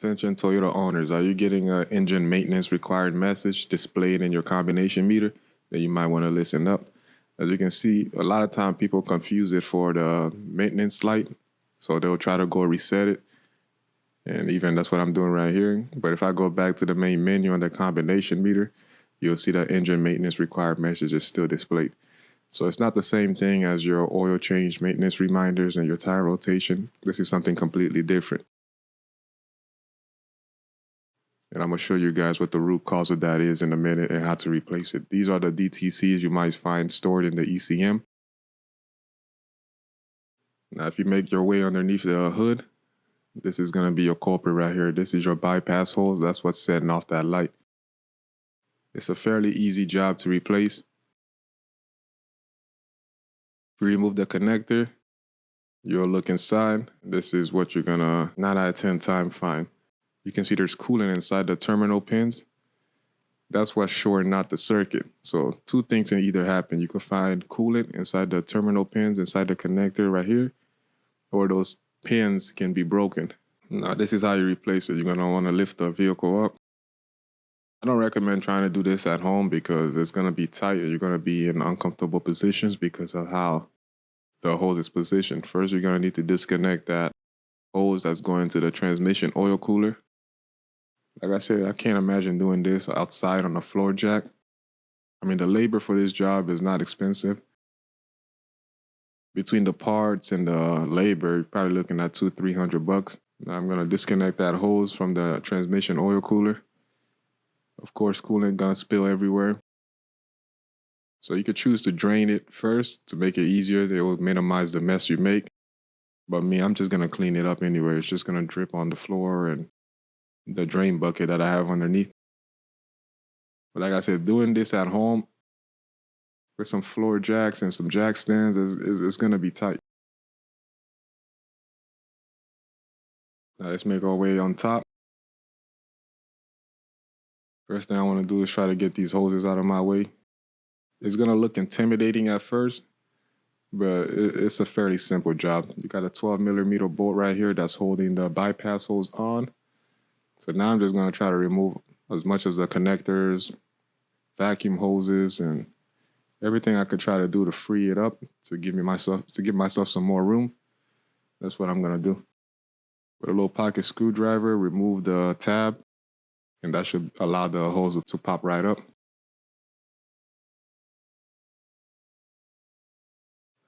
Attention Toyota owners, are you getting an engine maintenance required message displayed in your combination meter? Then you might want to listen up. As you can see, a lot of time people confuse it for the maintenance light. So they'll try to go reset it. And even that's what I'm doing right here. But if I go back to the main menu on the combination meter, you'll see that engine maintenance required message is still displayed. So it's not the same thing as your oil change maintenance reminders and your tire rotation. This is something completely different. And I'm going to show you guys what the root cause of that is in a minute and how to replace it. These are the DTCs you might find stored in the ECM. Now, if you make your way underneath the hood, this is going to be your culprit right here. This is your bypass holes. That's what's setting off that light. It's a fairly easy job to replace. If you remove the connector, you'll look inside. This is what you're going to 9 out of 10 times find. You can see there's coolant inside the terminal pins. That's what's shorting out the circuit. So two things can either happen. You could find coolant inside the terminal pins, inside the connector right here, or those pins can be broken. Now this is how you replace it. You're gonna wanna lift the vehicle up. I don't recommend trying to do this at home because it's gonna be tight and you're gonna be in uncomfortable positions because of how the hose is positioned. First, you're gonna need to disconnect that hose that's going to the transmission oil cooler. Like I said, I can't imagine doing this outside on a floor jack. I mean, the labor for this job is not expensive. Between the parts and the labor, you're probably looking at $200-300. Now I'm gonna disconnect that hose from the transmission oil cooler. Of course, coolant gonna spill everywhere. So you could choose to drain it first to make it easier. It will minimize the mess you make. But me, I'm just gonna clean it up anyway. It's just gonna drip on the floor and the drain bucket that I have underneath. But like I said, doing this at home with some floor jacks and some jack stands is going to be tight. Now let's make our way on top. First thing I want to do is try to get these hoses out of my way. It's going to look intimidating at first, but it's a fairly simple job. You got a 12mm bolt right here that's holding the bypass hose on. So now I'm just going to try to remove as much of the connectors, vacuum hoses, and everything I could try to do to free it up to give myself some more room. That's what I'm going to do. With a little pocket screwdriver, remove the tab, and that should allow the hose to pop right up.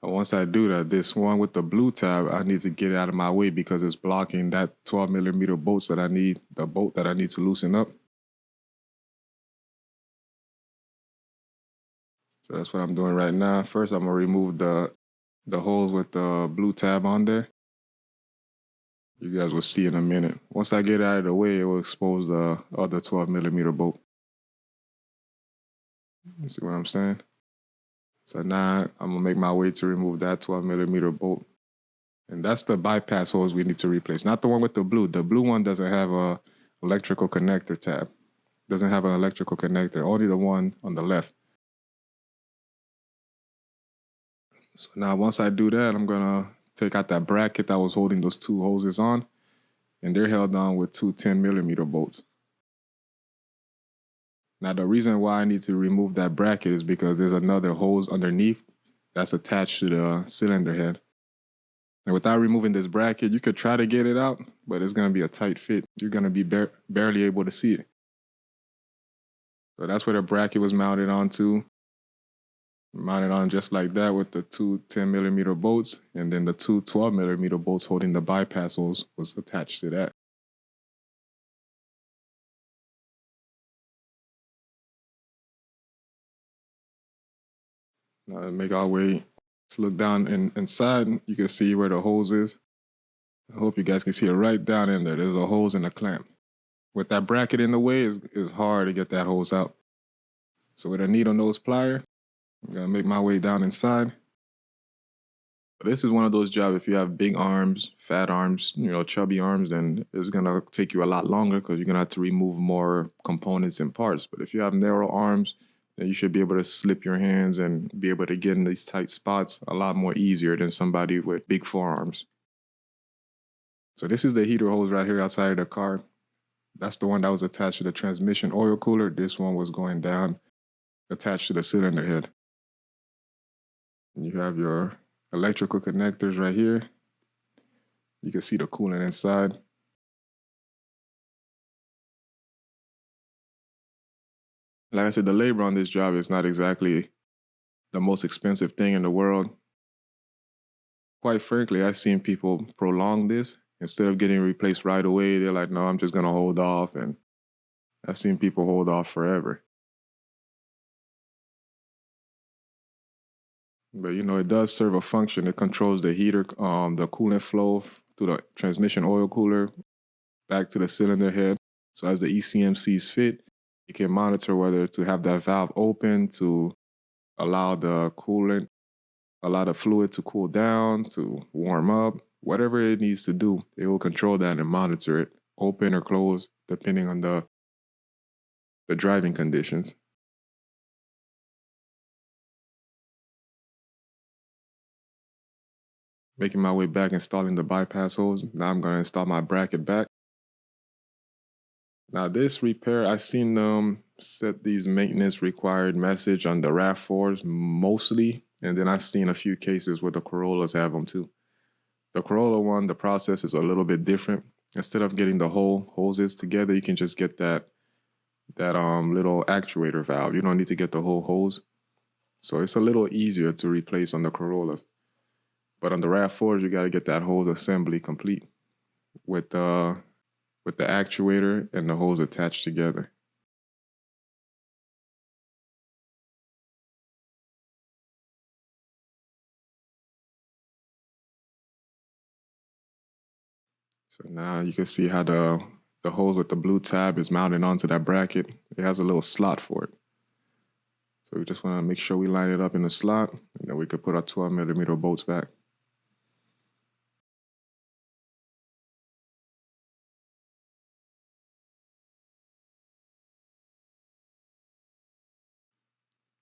And once I do that, this one with the blue tab, I need to get it out of my way because it's blocking that 12mm bolt that I need, the bolt that I need to loosen up. So that's what I'm doing right now. First, I'm gonna remove the holes with the blue tab on there. You guys will see in a minute. Once I get it out of the way, it will expose the other 12mm bolt. You see what I'm saying? So now I'm gonna make my way to remove that 12mm bolt. And that's the bypass hose we need to replace, not the one with the blue. The blue one doesn't have a electrical connector tab. Doesn't have an electrical connector, only the one on the left. So now once I do that, I'm gonna take out that bracket that was holding those two hoses on, and they're held on with two 10mm bolts. Now the reason why I need to remove that bracket is because there's another hose underneath that's attached to the cylinder head. And without removing this bracket, you could try to get it out, but it's gonna be a tight fit. You're gonna be barely able to see it. So that's where the bracket was mounted onto. Mounted on just like that with the two 10mm bolts, and then the two 12mm bolts holding the bypass hose was attached to that. Now make our way to look down inside. You can see where the hose is. I hope you guys can see it right down in there. There's a hose and a clamp. With that bracket in the way, it's hard to get that hose out. So with a needle nose plier, I'm gonna make my way down inside. But this is one of those jobs, if you have big arms, fat arms, chubby arms, then it's gonna take you a lot longer because you're gonna have to remove more components and parts. But if you have narrow arms, then you should be able to slip your hands and be able to get in these tight spots a lot more easier than somebody with big forearms. So this is the heater hose right here outside of the car. That's the one that was attached to the transmission oil cooler. This one was going down, attached to the cylinder head. And you have your electrical connectors right here. You can see the coolant inside. Like I said, the labor on this job is not exactly the most expensive thing in the world. Quite frankly, I've seen people prolong this. Instead of getting replaced right away, they're like, no, I'm just going to hold off. And I've seen people hold off forever. But it does serve a function. It controls the heater, the coolant flow to the transmission oil cooler back to the cylinder head. So as the ECM sees fit, it can monitor whether to have that valve open to allow the coolant, allow the fluid to cool down, to warm up, whatever it needs to do. It will control that and monitor it, open or close, depending on the driving conditions. Making my way back, installing the bypass hose. Now I'm going to install my bracket back. Now this repair, I've seen them set these maintenance required message on the RAV4s mostly, and then I've seen a few cases where the Corollas have them too. The Corolla one, the process is a little bit different. Instead of getting the whole hoses together, you can just get that little actuator valve. You don't need to get the whole hose. So it's a little easier to replace on the Corollas. But on the RAV4s, you got to get that hose assembly complete with the actuator and the hose attached together. So now you can see how the hose with the blue tab is mounted onto that bracket. It has a little slot for it. So we just want to make sure we line it up in the slot, and then we could put our 12mm bolts back.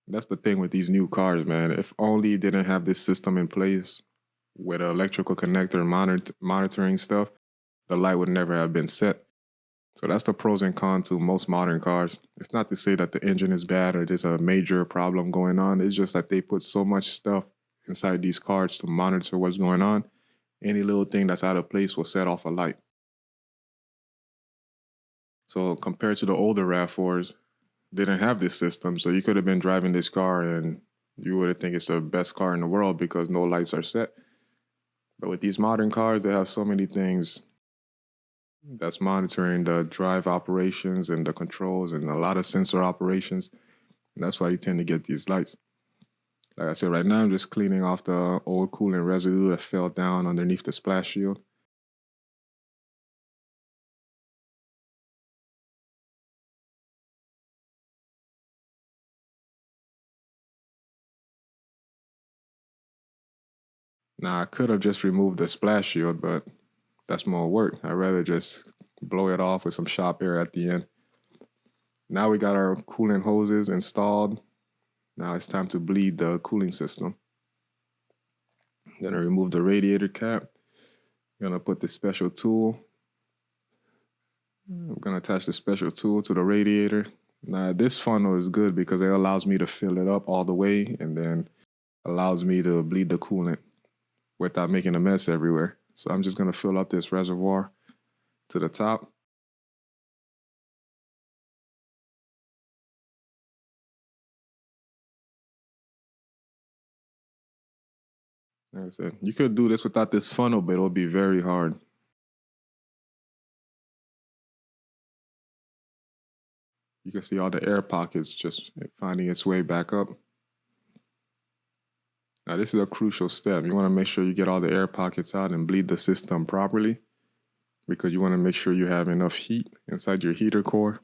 That's the thing with these new cars, man. If only it didn't have this system in place with an electrical connector and monitoring stuff, the light would never have been set. So that's the pros and cons to most modern cars. It's not to say that the engine is bad or there's a major problem going on. It's just that they put so much stuff inside these cars to monitor what's going on. Any little thing that's out of place will set off a light. So compared to the older RAV4s, didn't have this system. So you could have been driving this car and you would think it's the best car in the world because no lights are set. But with these modern cars, they have so many things that's monitoring the drive operations and the controls and a lot of sensor operations. And that's why you tend to get these lights. Like I said, right now I'm just cleaning off the old coolant residue that fell down underneath the splash shield. Now I could have just removed the splash shield, but that's more work. I'd rather just blow it off with some shop air at the end. Now we got our coolant hoses installed. Now it's time to bleed the cooling system. I'm gonna remove the radiator cap. I'm gonna put the special tool. I'm gonna attach the special tool to the radiator. Now this funnel is good because it allows me to fill it up all the way and then allows me to bleed the coolant without making a mess everywhere. So I'm just gonna fill up this reservoir to the top. Like I said, you could do this without this funnel, but it'll be very hard. You can see all the air pockets just finding its way back up. Now this is a crucial step. You want to make sure you get all the air pockets out and bleed the system properly because you want to make sure you have enough heat inside your heater core.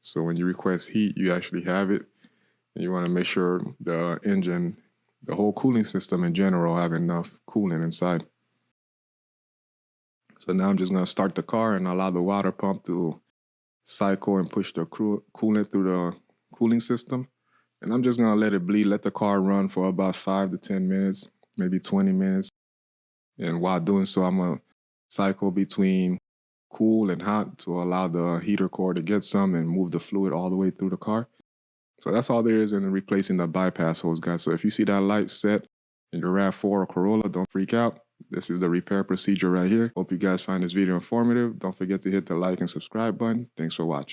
So when you request heat, you actually have it. And you want to make sure the engine, the whole cooling system in general, have enough coolant inside. So now I'm just going to start the car and allow the water pump to cycle and push the coolant through the cooling system. And I'm just going to let it bleed, let the car run for about 5 to 10 minutes, maybe 20 minutes. And while doing so, I'm going to cycle between cool and hot to allow the heater core to get some and move the fluid all the way through the car. So that's all there is in replacing the bypass hose, guys. So if you see that light set in your RAV4 or Corolla, don't freak out. This is the repair procedure right here. Hope you guys find this video informative. Don't forget to hit the like and subscribe button. Thanks for watching.